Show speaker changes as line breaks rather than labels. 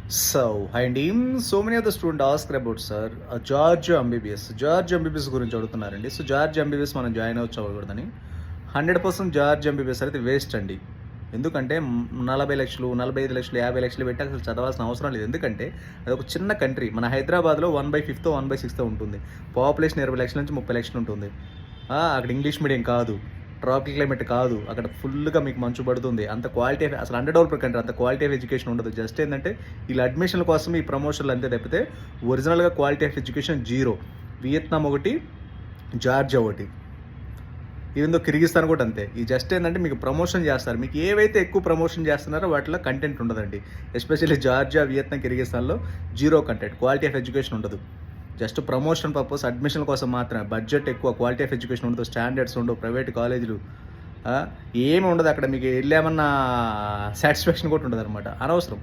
Hi team. So many of the students ask about sir, Georgia MBBS. Georgia MBBS గురించి అడుగుతున్నారండి. So George MBBS మనం join అవ్వచ్చు అవ్వకూడదని 100% George MBBS అయితే waste అండి. ఎందుకంటే 40 లక్షలు 45 లక్షలు 50 లక్షలు పెట్టి అసలు చదవాల్సిన అవసరం లేదు. ఎందుకంటే అది ఒక చిన్న కంట్రీ. మన హైదరాబాద్లో 1/5 1/6 ఉంటుంది. పాపులేషన్ 20 లక్షల నుంచి 30 లక్షలు ఉంటుంది. అక్కడ ఇంగ్లీష్ మీడియం కాదు, ట్రాపికల్ క్లైమేట్ కాదు, అక్కడ ఫుల్గా మీకు మంచు పడుతుంది. అంత క్వాలిటీ అసలు అండర్ డెవలప్డ్ కంట్రీ, అంత క్వాలిటీ ఆఫ్ ఎడ్యుకేషన్ ఉండదు. జస్ట్ ఏంటంటే వీళ్ళ అడ్మిషన్ల కోసం ఈ ప్రమోషన్లు అంతే తప్పితే ఒరిజినల్గా quality of education zero. Vietnam ఒకటి, జార్జియా ఒకటి, ఈవెందో కిర్గిస్తాన్ కూడా అంతే. ఈ జస్ట్ ఏంటంటే మీకు ప్రమోషన్ చేస్తారు. మీకు ఏవైతే ఎక్కువ ప్రమోషన్ చేస్తున్నారో వాటిలో కంటెంట్ ఉండదండి. ఎస్పెషల్లీ జార్జియా, వియత్నాం, కిర్గిస్తాన్లో zero content, quality of education ఉండదు. జస్ట్ ప్రమోషన్ పర్పస్, అడ్మిషన్ కోసం మాత్రమే. బడ్జెట్ ఎక్కువ, క్వాలిటీ ఆఫ్ ఎడ్యుకేషన్ ఉండదు, స్టాండర్డ్స్ ఉండవు, ప్రైవేట్ కాలేజీలు ఏమి ఉండదు అక్కడ. మీకు వెళ్ళామన్నా సాటిస్ఫాక్షన్ కూడా ఉండదు అనమాట. అనవసరం.